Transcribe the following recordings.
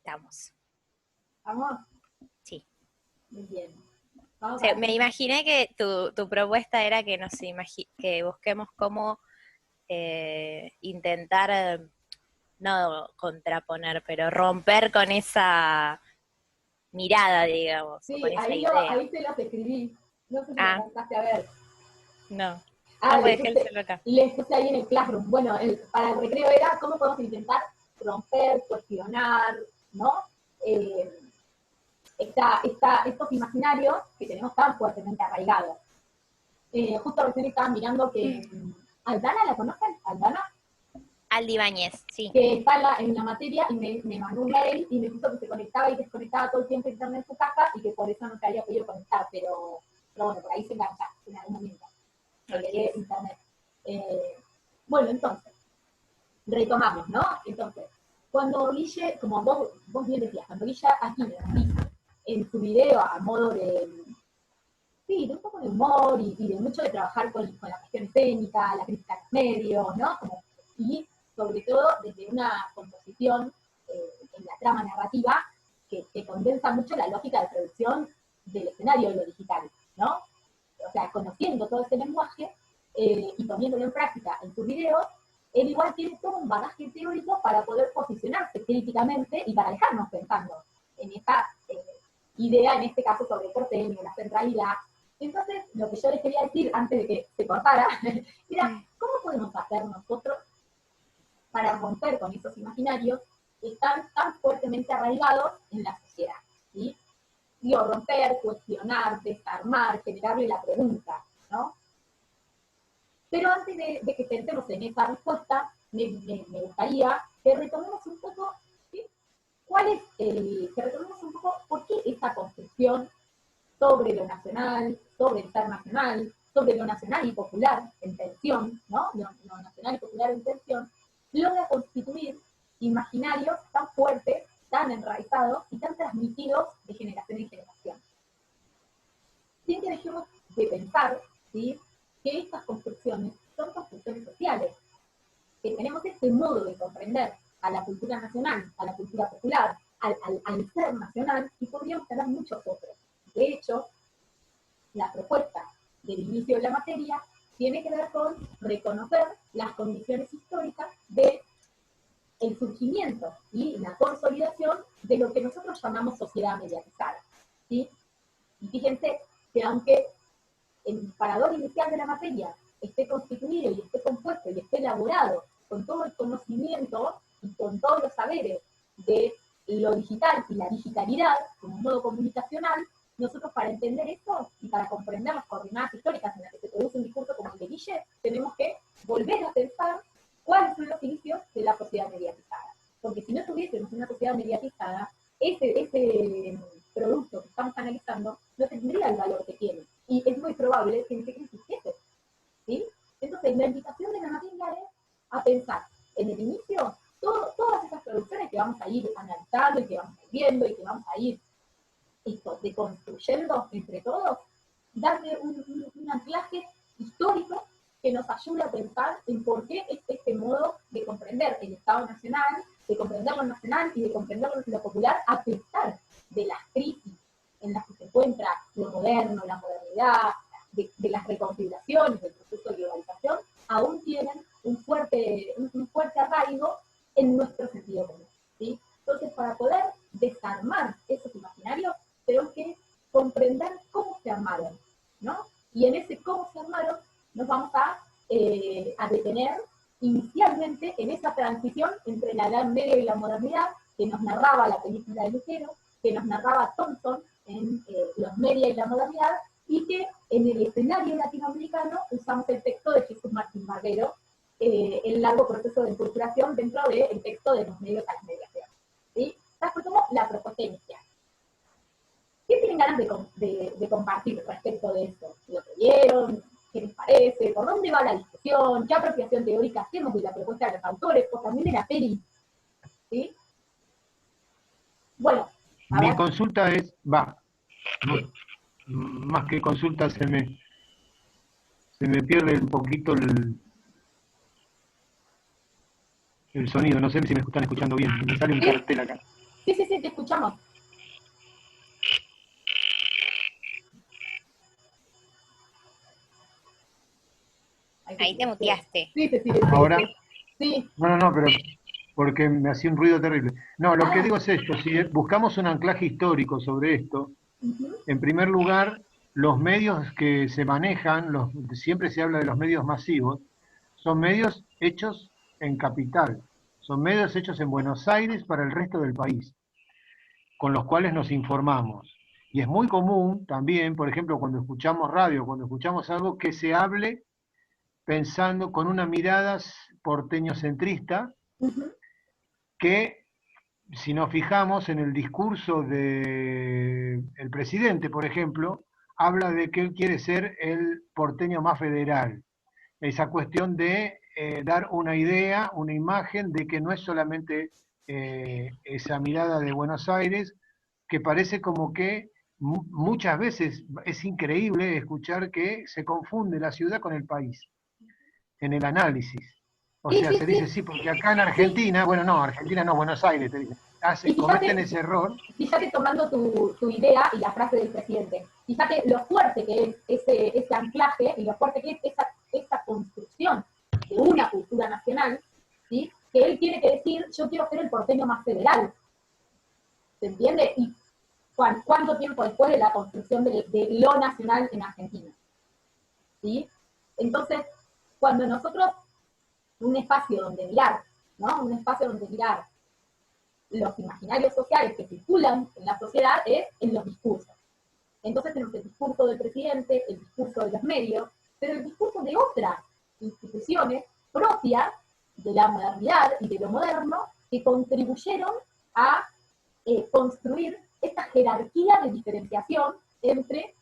Estamos. ¿Vamos? Sí. Muy bien. O sea, me imaginé que tu propuesta era que que busquemos cómo intentar, no contraponer, pero romper con esa mirada, digamos, o Sí, con esa idea. ahí te los escribí. No sé si lo Ah, alcanzaste a ver. no. Ah, No, pues dejé el celular acá. les puse ahí en el Classroom. Bueno, para el recreo era cómo podemos intentar romper, cuestionar, ¿no? Eh, estos imaginarios que tenemos tan fuertemente arraigados. Justo recién estaban mirando que Aldana, ¿la conocen? Aldana, Aldi Ibáñez, sí. que está en la materia y me mandó un mail y me puso que se conectaba y desconectaba todo el tiempo internet en su casa y que por eso no se había podido conectar, pero bueno, por ahí se engancha en algún momento. Okay. Internet. Bueno, entonces, retomamos, ¿no? Entonces, cuando Guille, como vos bien decías, cuando Guille aquí nos dice en su video a modo de, sí, de un poco de humor y de mucho de trabajar con la cuestión escénica, la crítica de los medios, ¿no? Como, y sobre todo desde una composición en la trama narrativa que condensa mucho la lógica de producción del escenario y lo digital, ¿no? O sea, conociendo todo ese lenguaje y poniéndolo en práctica en sus videos, él igual tiene todo un bagaje teórico para poder posicionarse críticamente y para dejarnos pensando en esta idea, en este caso sobre el porteño, la centralidad. Entonces, lo que yo les quería decir antes de que se cortara, era, ¿cómo podemos hacer nosotros para romper con esos imaginarios que están tan fuertemente arraigados en la sociedad? ¿Sí? Digo, romper, cuestionar, desarmar, generarle la pregunta, ¿no? Pero antes de que pensemos en esa respuesta, me gustaría que retomemos un poco, ¿sí? Que retomemos un poco por qué esta construcción sobre lo nacional, sobre el ser nacional, sobre lo nacional y popular en tensión, ¿no? Lo nacional y popular en tensión, logra constituir imaginarios tan fuertes, tan enraizados y tan transmitidos de generación en generación. Sin que dejemos de pensar, ¿sí?, que estas construcciones son construcciones sociales, que tenemos este modo de comprender a la cultura nacional, a la cultura popular, al ser nacional, y podríamos tener muchos otros. De hecho, la propuesta del inicio de la materia tiene que ver con reconocer las condiciones históricas de el surgimiento y la consolidación de lo que nosotros llamamos sociedad mediatizada, ¿sí? Y fíjense que aunque el disparador inicial de la materia esté constituido y esté compuesto y esté elaborado con todo el conocimiento y con todos los saberes de lo digital y la digitalidad como modo comunicacional, nosotros para entender esto y para comprender las coordenadas históricas en las que se produce un discurso como el de Guille, tenemos que volver a pensar cuáles son los inicios de la sociedad mediatizada. Porque si no tuviésemos una sociedad mediatizada, ese producto que estamos analizando no tendría el valor que tiene. Y es muy probable que ni siquiera existiese, ¿sí? Entonces, la invitación de la materia es a pensar en el inicio todas esas producciones que vamos a ir analizando y que vamos a ir viendo y que vamos a ir esto de construyendo entre todos, darle un anclaje histórico que nos ayude a pensar en por qué es este modo de comprender el Estado Nacional, de comprender lo nacional y de comprender lo popular a pesar de las crisis en las que se encuentra lo moderno, la modernidad, de las reconfiguraciones del proceso de globalización, aún tienen un fuerte arraigo en nuestro sentido común, ¿sí? Entonces, para poder desarmar esos imaginarios, tenemos que comprender cómo se armaron, ¿no? Y en ese cómo se armaron nos vamos a detener inicialmente en esa transición entre la Edad Media y la modernidad, que nos narraba la película de Lucero, que nos narraba Thompson en Los Media y la modernidad, y que en el escenario latinoamericano usamos el texto de Jesús Martín Barbero, el largo proceso de inculturación dentro del texto de Los Medios a las Mediaciones, ¿sí? Esta fue como la propuesta inicial. ¿Qué tienen ganas de compartir respecto de esto? ¿Lo que vieron? ¿Qué les parece? ¿Por dónde va la discusión? ¿Qué apropiación teórica hacemos de la propuesta de los autores? O también de la peli, ¿sí? Bueno, mi consulta es, más que consulta se me pierde un poquito el sonido, no sé si me están escuchando bien, me sale un cartel acá. Sí, te escuchamos. Ahí te muteaste. Sí. ¿Ahora? Sí. No, pero porque me hacía un ruido terrible. No, lo que digo es esto, si buscamos un anclaje histórico sobre esto, en primer lugar, los medios que se manejan, siempre se habla de los medios masivos, son medios hechos en capital, son medios hechos en Buenos Aires para el resto del país, con los cuales nos informamos. Y es muy común también, por ejemplo, cuando escuchamos radio, cuando escuchamos algo, que se hable pensando con una mirada porteñocentrista, que si nos fijamos en el discurso del presidente, por ejemplo, habla de que él quiere ser el porteño más federal. Esa cuestión de dar una idea, una imagen de que no es solamente esa mirada de Buenos Aires, que parece como que muchas veces es increíble escuchar que se confunde la ciudad con el país en el análisis. O sea, se dice, sí, porque acá en Argentina, bueno, no, Argentina no, Buenos Aires, te dicen, cometen ese error. Fíjate tomando tu idea y la frase del presidente, fíjate lo fuerte que es ese anclaje y lo fuerte que es esa construcción de una cultura nacional, ¿sí? Que él tiene que decir, yo quiero ser el porteño más federal. ¿Se entiende? Y ¿cuánto tiempo después de la construcción de lo nacional en Argentina? ¿Sí? Entonces, cuando nosotros, un espacio donde mirar, ¿no? Un espacio donde mirar los imaginarios sociales que circulan en la sociedad es en los discursos. Entonces tenemos el discurso del presidente, el discurso de los medios, pero el discurso de otras instituciones propias de la modernidad y de lo moderno que contribuyeron a construir esta jerarquía de diferenciación entre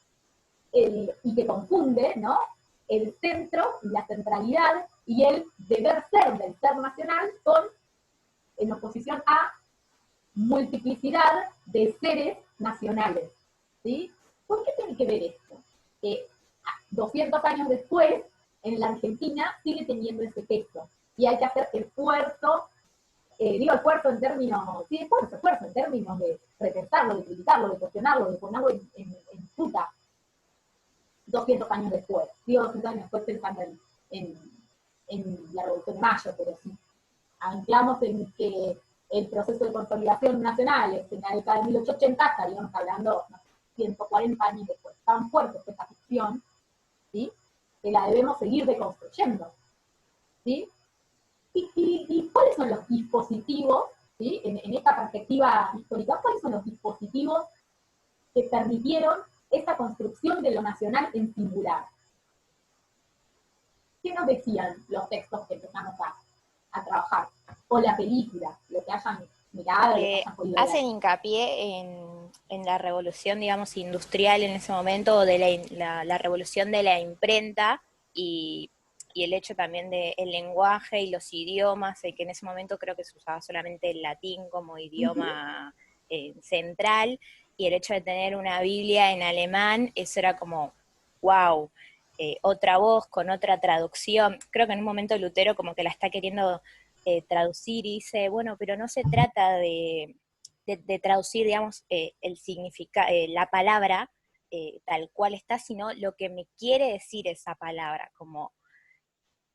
y que confunde, ¿no? El centro, la centralidad y el deber ser del ser nacional en oposición a multiplicidad de seres nacionales, ¿sí? ¿Por qué tiene que ver esto? 200 años después, en la Argentina sigue teniendo ese peso, y hay que hacer esfuerzo, esfuerzo en términos, sí, esfuerzo en términos de repensarlo, de criticarlo, de cuestionarlo, de ponerlo en disputa, 200 años después, digo 200 años después pensando en la Revolución de Mayo, pero si anclamos en que el proceso de consolidación nacional es en la década de 1880, estaríamos hablando 140 años después. Tan fuerte es esta ficción, ¿sí? Que la debemos seguir deconstruyendo, ¿sí? ¿Y cuáles son los dispositivos, ¿sí? En esta perspectiva histórica, cuáles son los dispositivos que permitieron esta construcción de lo nacional en singular? ¿Qué nos decían los textos que empezamos a trabajar? O la película, lo que hayan mirado, lo que hayan podido hacen ver. hincapié en la revolución, digamos, industrial en ese momento, o de la revolución de la imprenta, y el hecho también del lenguaje y los idiomas, que en ese momento creo que se usaba solamente el latín como idioma central, y el hecho de tener una Biblia en alemán, eso era como, wow, otra voz con otra traducción. Creo que en un momento Lutero como que la está queriendo traducir y dice, bueno, pero no se trata de traducir, digamos, la palabra tal cual está, sino lo que me quiere decir esa palabra, como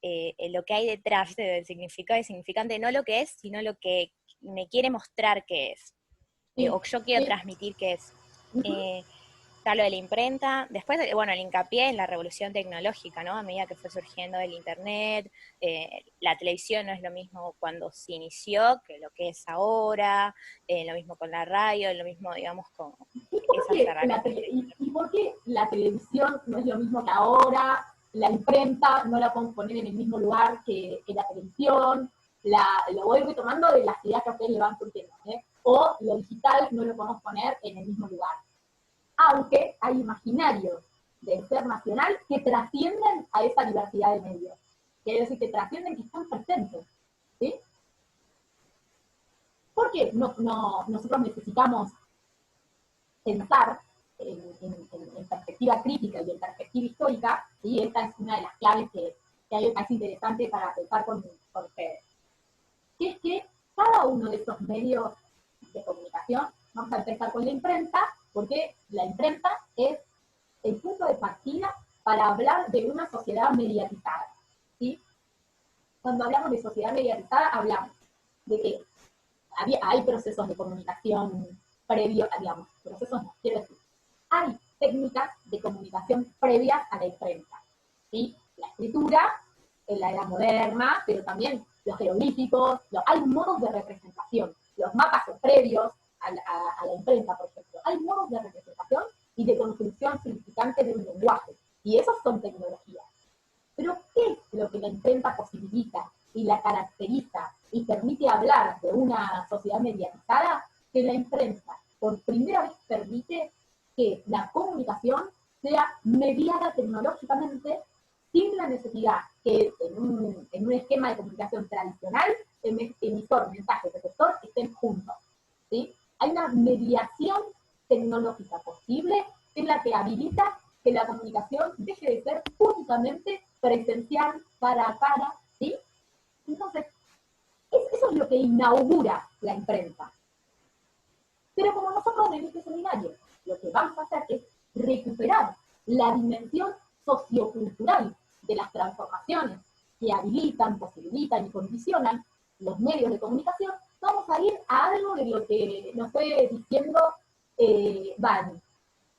lo que hay detrás del significado y significante, no lo que es, sino lo que me quiere mostrar que es, Sí, o yo quiero sí. transmitir que es. Ujú. Está lo de la imprenta, después, bueno, el hincapié en la revolución tecnológica, ¿no? A medida que fue surgiendo el internet, la televisión no es lo mismo cuando se inició que lo que es ahora, lo mismo con la radio, lo mismo, digamos, con esas herramientas. Y por qué la televisión no es lo mismo que ahora? La imprenta no la podemos poner en el mismo lugar que la televisión. Lo voy retomando de las ideas que a ustedes le van surgiendo. O lo digital no lo podemos poner en el mismo lugar. Aunque hay imaginarios del ser nacional que trascienden a esa diversidad de medios. Quiere decir que trascienden, que están presentes. ¿Sí? Porque nosotros necesitamos pensar en perspectiva crítica y en perspectiva histórica, y esta es una de las claves que a mí me parece interesante para pensar con ustedes, que es que cada uno de estos medios de comunicación, vamos a empezar con la imprenta, porque la imprenta es el punto de partida para hablar de una sociedad mediatizada. ¿Sí? Cuando hablamos de sociedad mediatizada, hablamos de que hay procesos de comunicación previos, digamos, procesos no, quiero decir, hay técnicas de comunicación previas a la imprenta. ¿Sí? La escritura, en la era moderna, pero también los jeroglíficos, hay modos de representación. Los mapas son previos a la imprenta, por ejemplo. Hay modos de representación y de construcción significante de un lenguaje. Y esos son tecnologías. Pero ¿qué es lo que la imprenta posibilita y la caracteriza y permite hablar de una sociedad mediatizada? Que la imprenta por primera vez permite que la comunicación sea mediada tecnológicamente sin la necesidad que en un esquema de comunicación tradicional emisor, mensaje, receptor estén juntos. ¿Sí? Hay una mediación tecnológica posible en la que habilita que la comunicación deje de ser únicamente presencial, cara a cara, ¿sí? Entonces, eso es lo que inaugura la imprenta. Pero como nosotros en este seminario lo que vamos a hacer es recuperar la dimensión sociocultural de las transformaciones que habilitan, posibilitan y condicionan los medios de comunicación, vamos a ir a algo de lo que nos fue diciendo Vani.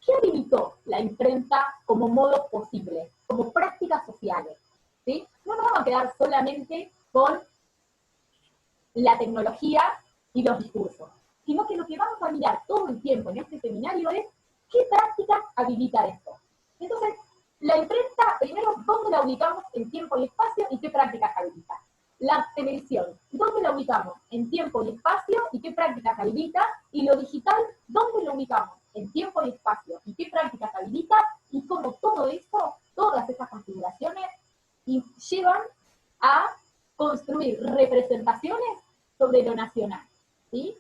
¿Qué habilitó la imprenta como modo posible, como prácticas sociales? ¿Sí? No nos vamos a quedar solamente con la tecnología y los discursos, sino que lo que vamos a mirar todo el tiempo en este seminario es qué prácticas habilita esto. Entonces, la imprenta, primero, ¿dónde la ubicamos en tiempo y espacio y qué prácticas habilita? La televisión, ¿dónde la ubicamos en tiempo y espacio y qué prácticas habilita? Y lo digital, ¿dónde lo ubicamos en tiempo y espacio y qué prácticas habilita? Y cómo todo eso, todas esas configuraciones, llevan a construir representaciones sobre lo nacional, ¿sí?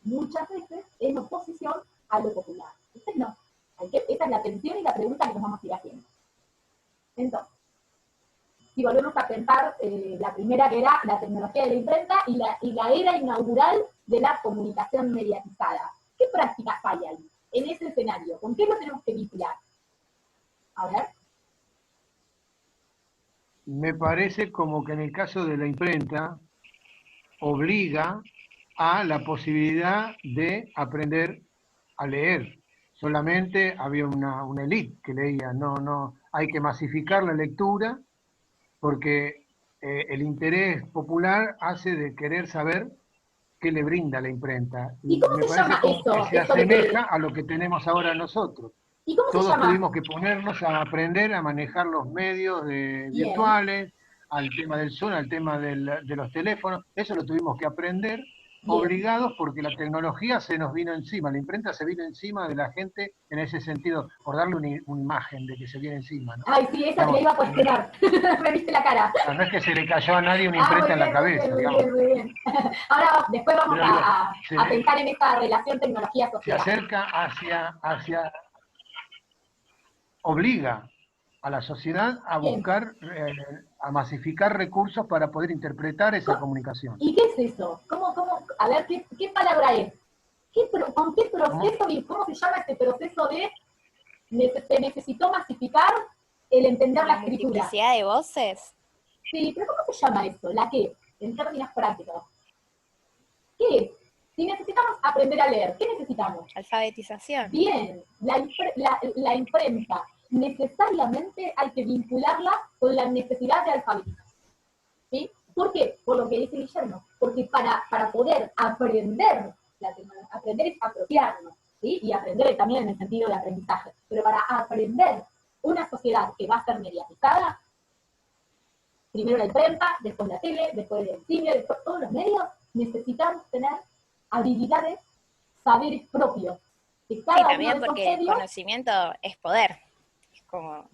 Muchas veces en oposición a lo popular. Entonces, no. Esa es la tensión y la pregunta que nos vamos a ir haciendo. Entonces, si volvemos a pensar la primera que era la tecnología de la imprenta y la era inaugural de la comunicación mediatizada. ¿Qué prácticas hay ahí, en ese escenario? ¿Con qué lo tenemos que vincular? A ver. Me parece como que en el caso de la imprenta obliga a la posibilidad de aprender a leer. Solamente había una élite que leía, no, hay que masificar la lectura porque el interés popular hace de querer saber qué le brinda la imprenta. ¿Y Y cómo me se parece llama como que se eso de que... asemeja a lo que tenemos ahora nosotros. ¿Y cómo se Todos llama? tuvimos que ponernos a aprender a manejar los medios Bien. virtuales, al tema del Zoom, al tema de los teléfonos, eso lo tuvimos que aprender obligados porque la tecnología se nos vino encima, la imprenta se vino encima de la gente en ese sentido, por darle una imagen de que se viene encima, ¿no? Ay, sí, esa te la iba a cuestionar. Me viste la cara. No es que se le cayó a nadie una imprenta en la cabeza, digamos. Muy bien. Ahora, después vamos a Se pensar en esta relación tecnología-sociedad. Se acerca hacia obliga a la sociedad a buscar, a masificar recursos para poder interpretar esa comunicación. ¿Y qué es eso? A ver, ¿qué palabra es? ¿Con qué proceso, cómo se llama este proceso de se necesitó masificar el entender la escritura? ¿Multiplicidad de voces? Sí, pero ¿cómo se llama eso? ¿La qué? En términos prácticos. ¿Qué es? Si necesitamos aprender a leer, ¿qué necesitamos? Alfabetización. Bien, la imprenta necesariamente hay que vincularla con la necesidad de alfabetización. ¿Sí? ¿Por qué? Por lo que dice Guillermo. Porque para poder aprender, aprender es apropiarnos, ¿sí? Y aprender también en el sentido de aprendizaje. Pero para aprender una sociedad que va a ser mediatizada, primero la imprenta, después la tele, después el cine, después todos los medios, necesitamos tener habilidades, saberes propios. Sí, también porque el conocimiento es poder. Es como...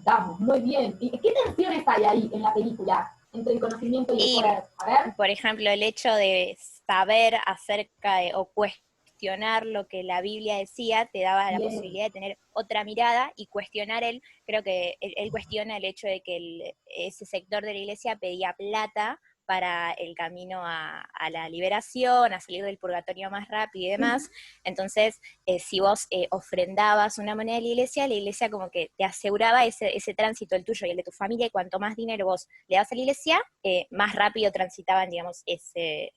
Vamos, muy bien. ¿Y qué tensiones hay ahí en la película entre el conocimiento y el poder? A ver. Por ejemplo, el hecho de saber acerca de, o cuestionar lo que la Biblia decía, te daba la posibilidad de tener otra mirada y cuestionar creo que él cuestiona el hecho de que ese sector de la iglesia pedía plata para el camino a la liberación, a salir del purgatorio más rápido y demás. Entonces, si vos ofrendabas una moneda a la iglesia como que te aseguraba ese tránsito, el tuyo y el de tu familia, y cuanto más dinero vos le dabas a la iglesia, más rápido transitaban, digamos, ese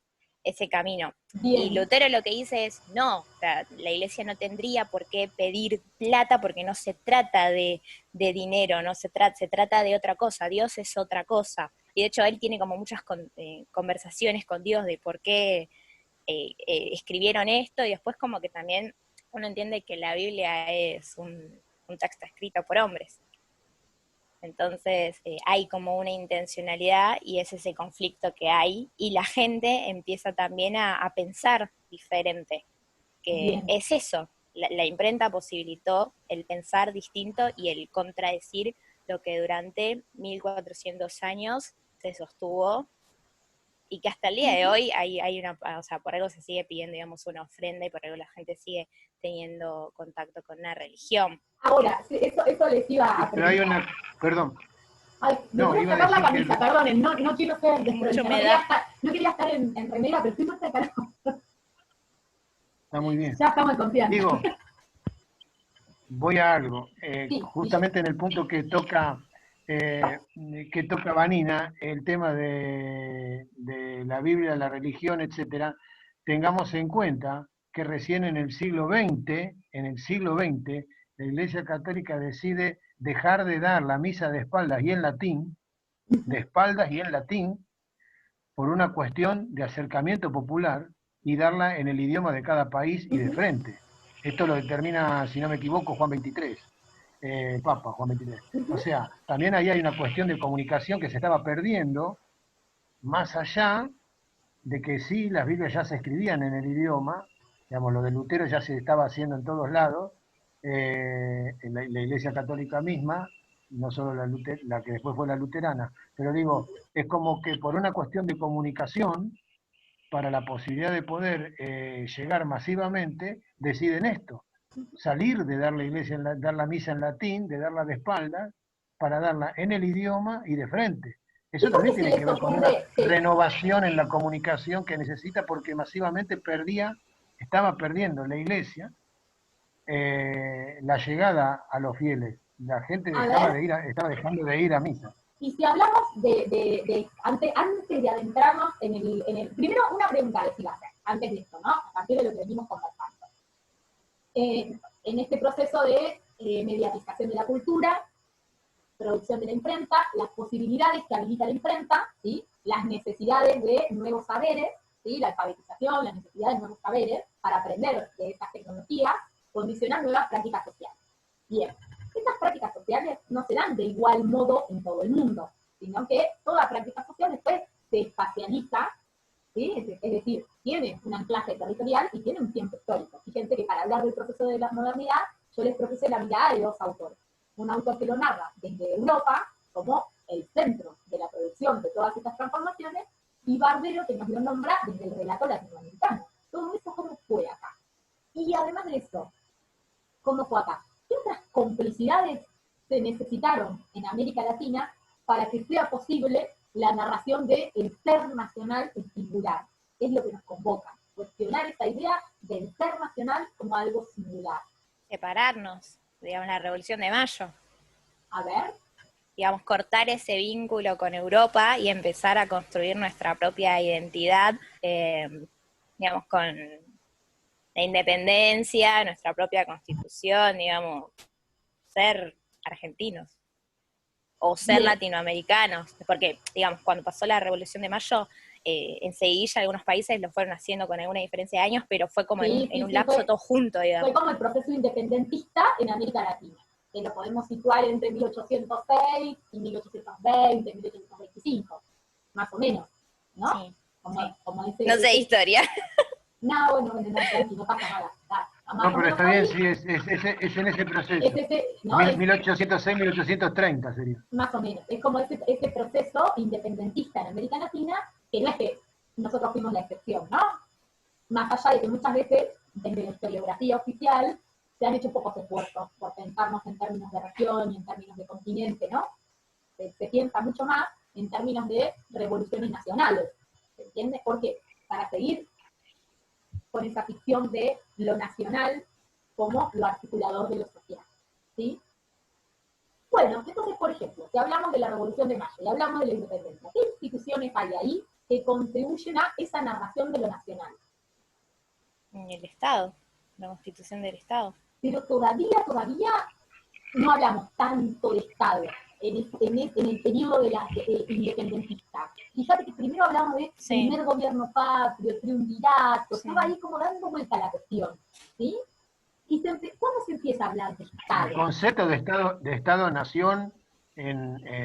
camino. Bien. Y Lutero lo que dice es, no, o sea, la iglesia no tendría por qué pedir plata porque no se trata de dinero, se trata de otra cosa, Dios es otra cosa. Y de hecho él tiene como muchas conversaciones con Dios de por qué escribieron esto, y después como que también uno entiende que la Biblia es un texto escrito por hombres. Entonces hay como una intencionalidad y es ese conflicto que hay, y la gente empieza también a pensar diferente, que Bien. es eso, la imprenta posibilitó el pensar distinto y el contradecir lo que durante 1400 años se sostuvo, y que hasta el día de hoy hay una, o sea, por algo se sigue pidiendo, digamos, una ofrenda, y por algo la gente sigue teniendo contacto con una religión. Ahora, eso les iba a preguntar. Pero hay una, perdón. Ay, me voy a sacar la camisa, perdonen, no quiero ser desprolija, no quería estar en remera, pero estoy más cerca. Está muy bien. Ya estamos en confianza. Digo, voy a algo, Sí, justamente en el punto que toca Vanina, el tema de la Biblia, la religión, etcétera. Tengamos en cuenta que recién en el siglo XX, la Iglesia Católica decide dejar de dar la misa de espaldas y en latín, por una cuestión de acercamiento popular, y darla en el idioma de cada país y de frente. Esto lo determina, si no me equivoco, Juan XXIII, Papa Juan XXIII. O sea, también ahí hay una cuestión de comunicación que se estaba perdiendo, más allá de que sí, las Biblias ya se escribían en el idioma, digamos, lo de Lutero ya se estaba haciendo en todos lados, en la Iglesia Católica misma, no solo la que después fue la luterana, pero digo, es como que por una cuestión de comunicación, para la posibilidad de poder llegar masivamente, deciden esto, salir de dar la iglesia, dar la misa en latín, de darla de espaldas, para darla en el idioma y de frente. Eso también tiene que ver con una renovación en la comunicación que necesita, porque masivamente estaba perdiendo la iglesia la llegada a los fieles. La gente estaba dejando de ir a misa. Y si hablamos antes de adentrarnos primero una pregunta les iba a hacer, antes de esto, ¿no? A partir de lo que venimos conversando. En este proceso de mediatización de la cultura, producción de la imprenta, las posibilidades que habilita la imprenta, ¿sí? Las necesidades de nuevos saberes, ¿sí? La alfabetización, la necesidad de nuevos saberes para aprender de estas tecnologías, condicionar nuevas prácticas sociales. Bien. Estas prácticas sociales no se dan de igual modo en todo el mundo, sino que toda práctica social después se espacializa ¿sí? Es decir, tiene un anclaje territorial y tiene un tiempo histórico. Fíjense que para hablar del proceso de la modernidad, yo les propuse la mirada de dos autores. Un autor que lo narra desde Europa, como el centro de la producción de todas estas transformaciones, y Barbero, que nos lo nombra desde el relato latinoamericano. Todo eso, ¿cómo fue acá? Y además de eso, ¿cómo fue acá? ¿Qué otras complicidades se necesitaron en América Latina para que sea posible la narración del ser nacional en singular? Es lo que nos convoca, cuestionar esa idea del ser nacional como algo singular. Separarnos, digamos, la Revolución de Mayo. A ver. Digamos, cortar ese vínculo con Europa y empezar a construir nuestra propia identidad, digamos, con la independencia, nuestra propia constitución, digamos, ser argentinos o ser Bien. latinoamericanos, porque, digamos, cuando pasó la Revolución de Mayo, enseguida algunos países lo fueron haciendo con alguna diferencia de años, pero fue como en un lapso todo junto, digamos. Fue como el proceso independentista en América Latina, que lo podemos situar entre 1806 y 1820, 1825, más o menos, ¿no? Sí, Como no sé historia. No, bueno, no pasa nada. No, pero está bien, sí, es en ese proceso. ¿no? 1806, 1830 sería. Más o menos. Es como ese proceso independentista en América Latina, que no es que nosotros fuimos la excepción, ¿no? Más allá de que muchas veces, desde la historiografía oficial, se han hecho pocos esfuerzos por pensarnos en términos de región y en términos de continente, ¿no? Se piensa mucho más en términos de revoluciones nacionales, ¿se entiende? Porque para seguir con esa ficción de lo nacional como lo articulador de lo social, ¿sí? Bueno, entonces, por ejemplo, si hablamos de la Revolución de Mayo y hablamos de la independencia, ¿qué instituciones hay ahí que contribuyen a esa narración de lo nacional? El Estado, la Constitución del Estado. Pero todavía no hablamos tanto de Estado en el periodo de la independentista. Fíjate que primero hablamos de primer gobierno patrio, triunvirato, estaba ahí como dando vuelta a la cuestión, ¿sí? Y ¿cuándo se empieza a hablar de Estado? El concepto de Estado-nación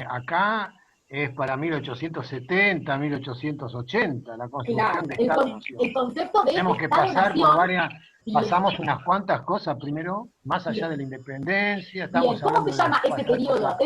acá es para 1870, 1880, la construcción de Estado-nación. El concepto de Tenemos que pasar por varias, pasamos unas cuantas cosas primero, más allá de la independencia. Estamos ¿Cómo se llama ese periodo?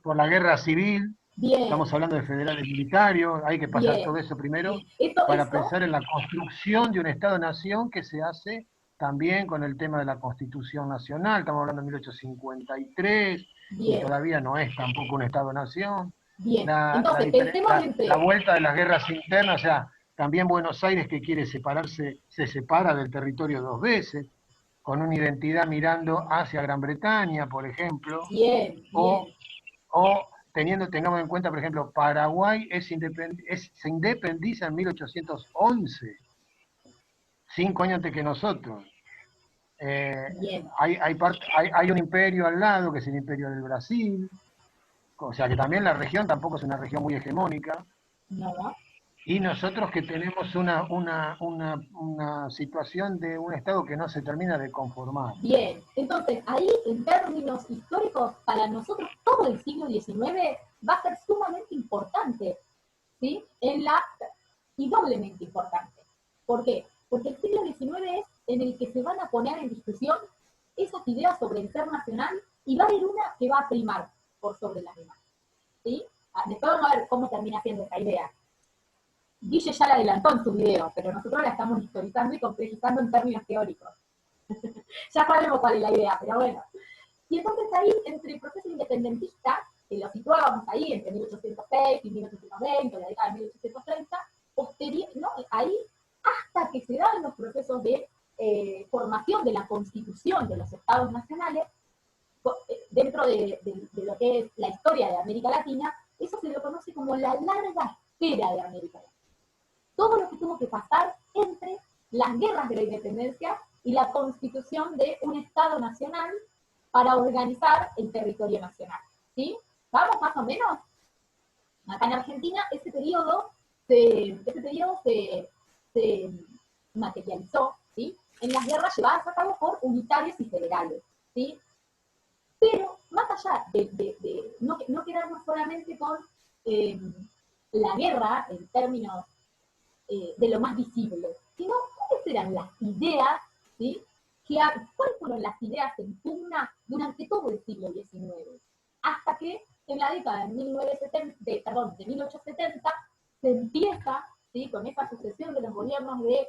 Por la guerra civil. Bien. Estamos hablando de federales militares, hay que pasar todo eso primero para pensar en la construcción de un Estado-nación que se hace también con el tema de la Constitución Nacional. Estamos hablando de 1853, y todavía no es tampoco un Estado-nación. La vuelta de las guerras internas, o sea, también Buenos Aires, que quiere separarse, se separa del territorio dos veces, con una identidad mirando hacia Gran Bretaña, por ejemplo. O tengamos en cuenta, por ejemplo, Paraguay se independiza en 1811, 5 años antes que nosotros. Hay un imperio al lado, que es el imperio del Brasil, o sea que también la región tampoco es una región muy hegemónica. No. Y nosotros que tenemos una situación de un Estado que no se termina de conformar. Bien, entonces ahí en términos históricos, para nosotros todo el siglo XIX va a ser sumamente importante, ¿sí? Y doblemente importante. ¿Por qué? Porque el siglo XIX es en el que se van a poner en discusión esas ideas sobre el ser nacional y va a haber una que va a primar por sobre las demás, ¿sí? Después vamos a ver cómo termina siendo esa idea. Guille ya la adelantó en su video, pero nosotros la estamos historizando y complejizando en términos teóricos. Ya sabemos cuál es la idea, pero bueno. Y entonces ahí, entre el proceso independentista, que lo situábamos ahí entre 1806 y 1820, la década de 1830, ahí hasta que se dan los procesos de formación de la constitución de los estados nacionales, dentro de lo que es la historia de América Latina, eso se lo conoce como la larga espera de América Latina. Todo lo que tuvo que pasar entre las guerras de la independencia y la constitución de un Estado nacional para organizar el territorio nacional, ¿sí? ¿Vamos más o menos? Acá en Argentina ese periodo se materializó, ¿sí? En las guerras llevadas a cabo por unitarios y federales, ¿sí? Pero más allá de no quedarnos solamente con la guerra en términos de lo más visible, sino cuáles eran las ideas, ¿sí? ¿Cuáles fueron las ideas en pugna durante todo el siglo XIX? Hasta que en la década de 1870 se empieza, ¿sí? Con esa sucesión de los gobiernos de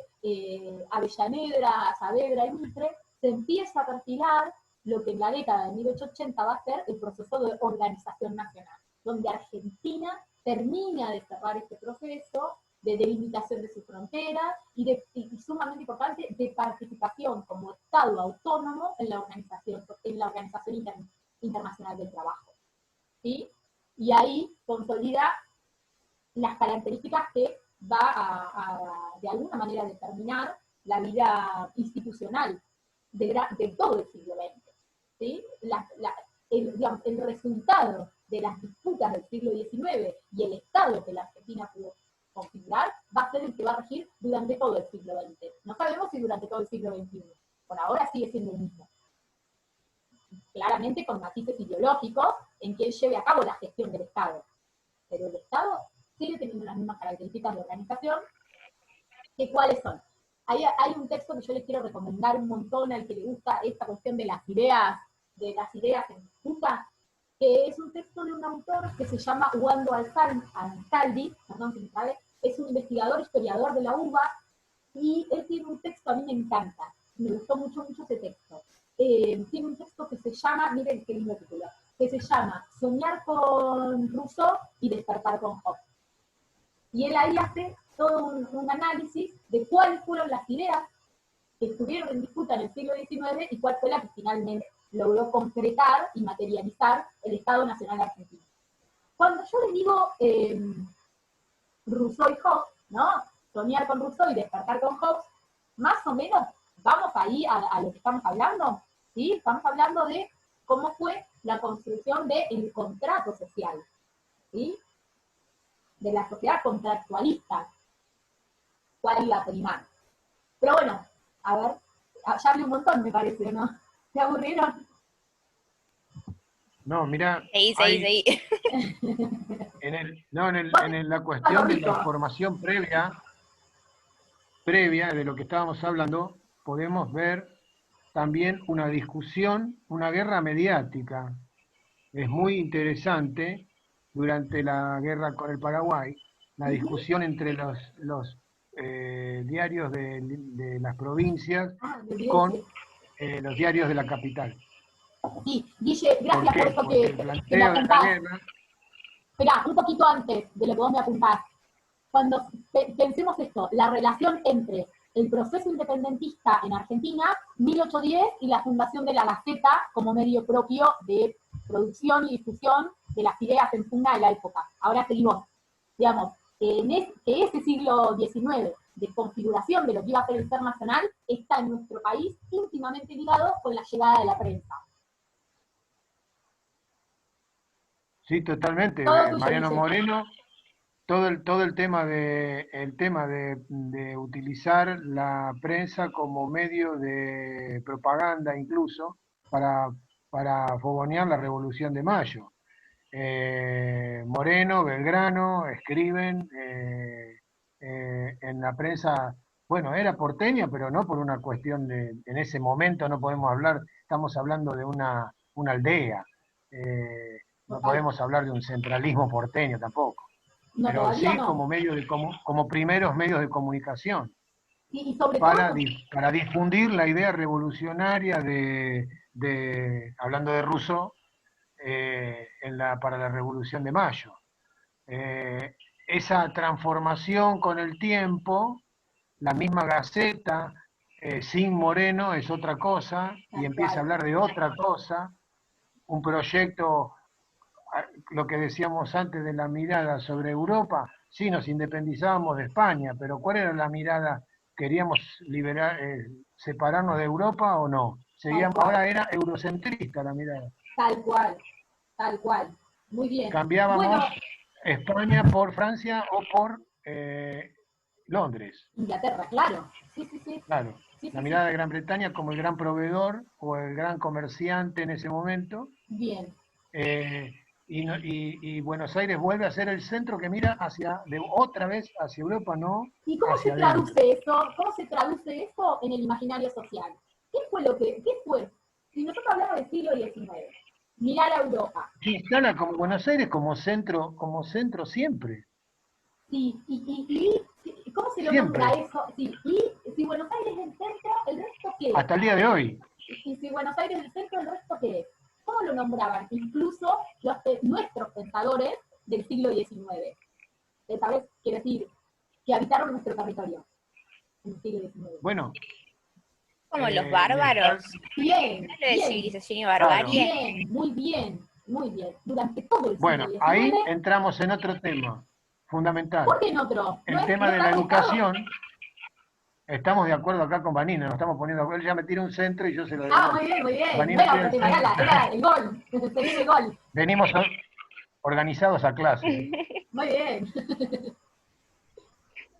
Avellaneda, Saavedra y Mitre, se empieza a perfilar lo que en la década de 1880 va a ser el proceso de organización nacional, donde Argentina termina de cerrar este proceso de delimitación de sus fronteras y sumamente importante, de participación como Estado autónomo en la Organización Internacional del Trabajo. ¿Sí? Y ahí consolida las características que va de alguna manera determinar la vida institucional de todo el siglo XX. ¿Sí? El resultado de las disputas del siglo XIX y el Estado que la Argentina pudo configurar va a ser el que va a regir durante todo el siglo XX. No sabemos si durante todo el siglo XXI. Por ahora sigue siendo el mismo. Claramente con matices ideológicos en quien lleve a cabo la gestión del Estado. Pero el Estado sigue teniendo las mismas características de organización. ¿Que cuáles son? Hay un texto que yo les quiero recomendar un montón al que le gusta esta cuestión de las ideas en disputa, que es un texto de un autor que se llama Wando Ansaldi, perdón si me sabe, es un investigador, historiador de la UBA, y él tiene un texto, a mí me encanta, me gustó mucho ese texto. Tiene un texto que se llama, miren qué lindo título, que se llama Soñar con Rousseau y despertar con Hobbes. Y él ahí hace todo un análisis de cuáles fueron las ideas que estuvieron en disputa en el siglo XIX y cuál fue la que finalmente logró concretar y materializar el Estado Nacional Argentino. Cuando yo le digo Rousseau y Hobbes, ¿no? Soñar con Rousseau y despertar con Hobbes, más o menos vamos ahí a lo que estamos hablando, ¿sí? Estamos hablando de cómo fue la construcción del contrato social, ¿sí? De la sociedad contractualista, cuál iba a primar. Pero bueno, a ver, ya hablé un montón, me parece, ¿no? ¿Se aburrieron? No, mira, Seguí. En la cuestión de la información previa de lo que estábamos hablando, podemos ver también una discusión, una guerra mediática. Es muy interesante durante la guerra con el Paraguay, la discusión entre los diarios de las provincias con los diarios de la capital. Sí, Guille, gracias por eso que me apuntás. Esperá, un poquito antes de lo que vos me apuntás. Cuando pensemos esto, la relación entre el proceso independentista en Argentina, 1810, y la fundación de la Gaceta como medio propio de producción y difusión de las ideas en pugna de la época. Ahora seguimos. Digamos, que ese siglo XIX de configuración de lo que iba a ser el ser nacional está en nuestro país íntimamente ligado con la llegada de la prensa. Sí, totalmente. Mariano Moreno, todo el tema de utilizar la prensa como medio de propaganda incluso para fogonear la Revolución de Mayo. Moreno, Belgrano escriben en la prensa, bueno, era porteña, pero no por una cuestión en ese momento no podemos hablar, estamos hablando de una aldea. No podemos hablar de un centralismo porteño tampoco, no, pero sí no. como primeros medios de comunicación, sí, y sobre para difundir la idea revolucionaria hablando de Rousseau, para la Revolución de Mayo. Esa transformación con el tiempo, la misma Gaceta, sin Moreno es otra cosa, y empieza a hablar de otra cosa, un proyecto, lo que decíamos antes de la mirada sobre Europa, sí nos independizábamos de España, pero ¿cuál era la mirada? ¿Queríamos separarnos de Europa o no? Ahora era eurocentrista la mirada. Tal cual. Muy bien. Cambiábamos España por Francia o por Londres. Inglaterra, claro. Sí. Claro. La mirada de Gran Bretaña como el gran proveedor o el gran comerciante en ese momento. Bien. y Buenos Aires vuelve a ser el centro que mira otra vez hacia Europa, no ¿Y cómo se hacia adentro. traduce eso? ¿Cómo se traduce eso en el imaginario social? ¿Qué fue? Si nosotros hablamos del siglo XIX, mirar a Europa. Se instala como Buenos Aires como centro siempre. Sí, y ¿cómo se lo Siempre. nombra eso? Sí, y si Buenos Aires es el centro, ¿el resto qué es? Hasta el día de hoy. Y si Buenos Aires es el centro, ¿el resto qué es? ¿Cómo lo nombraban? Incluso nuestros pensadores del siglo XIX. Esta vez quiere decir que habitaron nuestro territorio en el siglo XIX. Bueno. Como los bárbaros. Bien, Lo de bien. civilización y barbarie. Bien, muy bien, muy bien. Durante todo el siglo Bueno, XIX. ahí entramos en otro tema fundamental. ¿Por qué en otro? El tema de la educación. Estamos de acuerdo acá con Vanina, nos estamos poniendo. Él ya me tira un centro y yo se lo digo. Muy bien, muy bien. Vanina Bueno, pero era el gol. Se viene el gol. Venimos organizados a clase. Muy bien.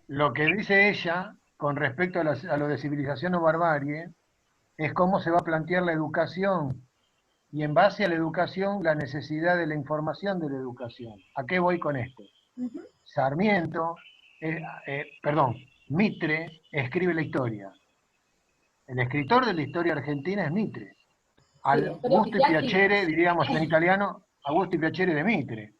Lo que dice ella con respecto a lo de civilización o barbarie es cómo se va a plantear la educación y en base a la educación la necesidad de la información de la educación. ¿A qué voy con esto? Sarmiento, Mitre escribe la historia. El escritor de la historia argentina es Mitre. Augusto Piacere, diríamos en italiano, Augusto Piacere de Mitre.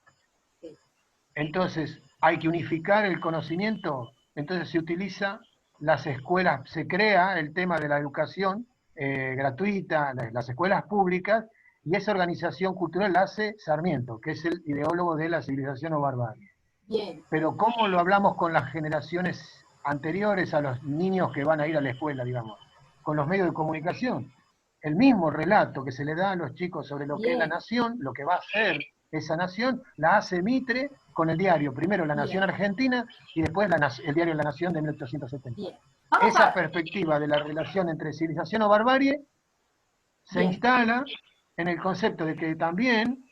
Entonces, hay que unificar el conocimiento, entonces se utiliza las escuelas, se crea el tema de la educación gratuita, las escuelas públicas, y esa organización cultural la hace Sarmiento, que es el ideólogo de la civilización o barbarie. Bien. Pero ¿cómo lo hablamos con las generaciones anteriores a los niños que van a ir a la escuela, digamos? Con los medios de comunicación. El mismo relato que se le da a los chicos sobre lo que es la nación, lo que va a ser esa nación, la hace Mitre con el diario, primero La Nación Argentina y después el diario La Nación de 1870. Esa perspectiva de la relación entre civilización o barbarie se instala en el concepto de que también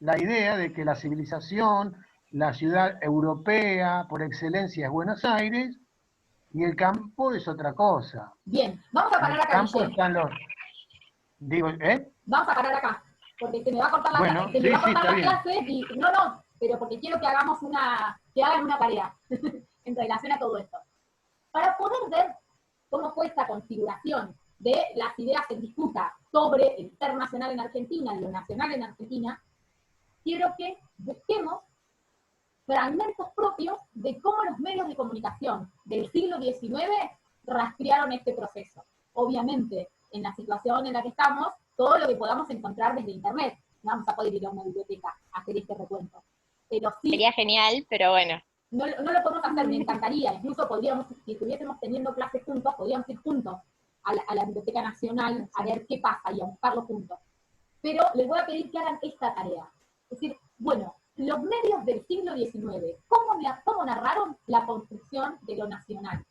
la idea de que la civilización, la ciudad europea por excelencia es Buenos Aires y el campo es otra cosa. Bien, vamos a parar acá. En el campo están los... Vamos a parar acá, porque se me va a cortar la clase. Se me va a cortar la clase y... No, pero porque quiero que hagamos que hagan una tarea en relación a todo esto. Para poder ver cómo fue esta configuración de las ideas en disputa sobre el ser nacional en Argentina y lo nacional en Argentina, quiero que busquemos fragmentos propios de cómo los medios de comunicación del siglo XIX rastrearon este proceso. Obviamente, en la situación en la que estamos, todo lo que podamos encontrar desde Internet. No vamos a poder ir a una biblioteca a hacer este recuento. Pero sí, sería genial, pero bueno. No lo podemos hacer, me encantaría. Incluso podríamos, si estuviésemos teniendo clases juntos, podríamos ir juntos a la Biblioteca Nacional a ver qué pasa y a buscarlo juntos. Pero les voy a pedir que hagan esta tarea. Es decir, bueno, los medios del siglo XIX, ¿cómo narraron la construcción de lo nacional?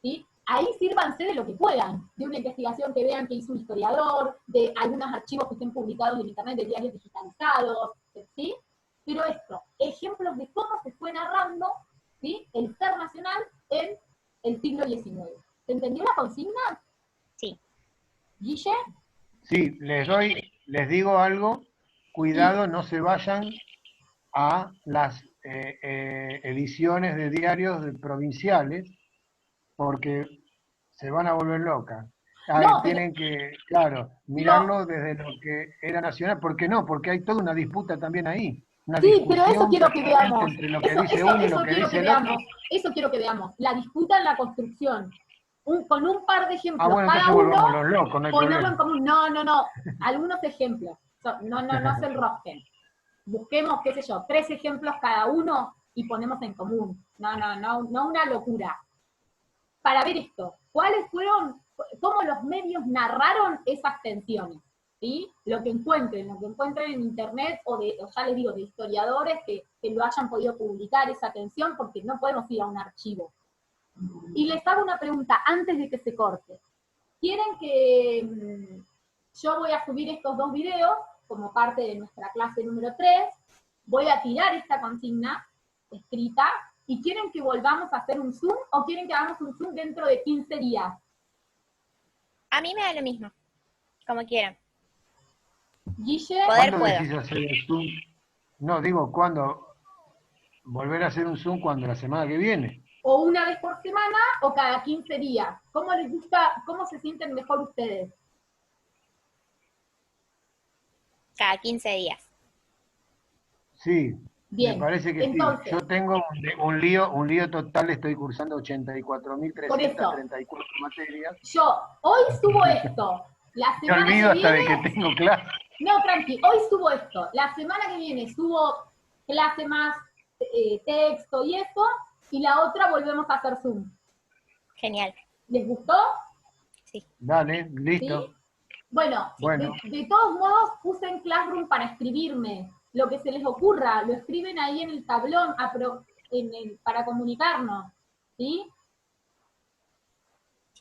¿Sí? Ahí sírvanse de lo que puedan, de una investigación que vean que hizo un historiador, de algunos archivos que estén publicados en Internet de diarios digitalizados, ¿sí? Pero esto, ejemplos de cómo se fue narrando, ¿sí?, el ser nacional en el siglo XIX. ¿Se entendió la consigna? Sí. ¿Guille? Sí, les digo algo, cuidado, no se vayan a las ediciones de diarios provinciales, porque se van a volver locas. Tienen que, claro, mirarlo desde lo que era nacional. ¿Por qué no? Porque hay toda una disputa también ahí. Sí, pero eso quiero que veamos. Entre lo que dice uno y lo que dice el otro. Eso quiero que veamos. La disputa en la construcción. Con un par de ejemplos. Bueno, cada uno, los locos, no hay ponerlo problema. en común. No. Algunos ejemplos. No se enrosquen. Busquemos, qué sé yo, 3 ejemplos cada uno y ponemos en común. No una locura. Para ver esto, cómo los medios narraron esas tensiones, ¿sí? Lo que encuentren en Internet, ya les digo, de historiadores que lo hayan podido publicar esa tensión, porque no podemos ir a un archivo. Y les hago una pregunta antes de que se corte. ¿Quieren que yo voy a subir estos 2 videos como parte de nuestra clase número 3? Voy a tirar esta consigna escrita. ¿Y quieren que volvamos a hacer un Zoom o quieren que hagamos un Zoom dentro de 15 días? A mí me da lo mismo, como quieran. Guille. Poder ¿Cuándo puedo. decís hacer el Zoom? No, digo, ¿cuándo? Volver a hacer un Zoom cuando la semana que viene. O una vez por semana o cada 15 días. ¿Cómo les gusta, cómo se sienten mejor ustedes? Cada 15 días. Sí, me Bien, parece que sí. entonces, Yo tengo un lío total, estoy cursando por eso, 84.334 materias. yo hoy subo esto, la Me semana olvido que hasta de que viene, tengo clase. no, tranqui, hoy subo esto, la semana que viene subo clase más texto y eso, y la otra volvemos a hacer Zoom. Genial. ¿Les gustó? Sí. Dale, ¿Sí? listo. Bueno, Bueno, de todos modos puse en Classroom para escribirme. Lo que se les ocurra, lo escriben ahí en el tablón para comunicarnos. ¿Sí?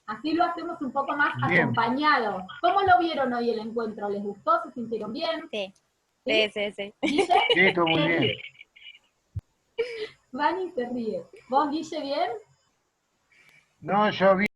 Así lo hacemos un poco más bien. acompañado. ¿Cómo lo vieron hoy el encuentro? ¿Les gustó? ¿Se sintieron bien? Sí. ¿Sí? Sí, sí, sí. ¿Guille? Sí, estuvo muy Se bien. ríe. Vani se ríe. ¿Vos, Guille, bien? No, yo vi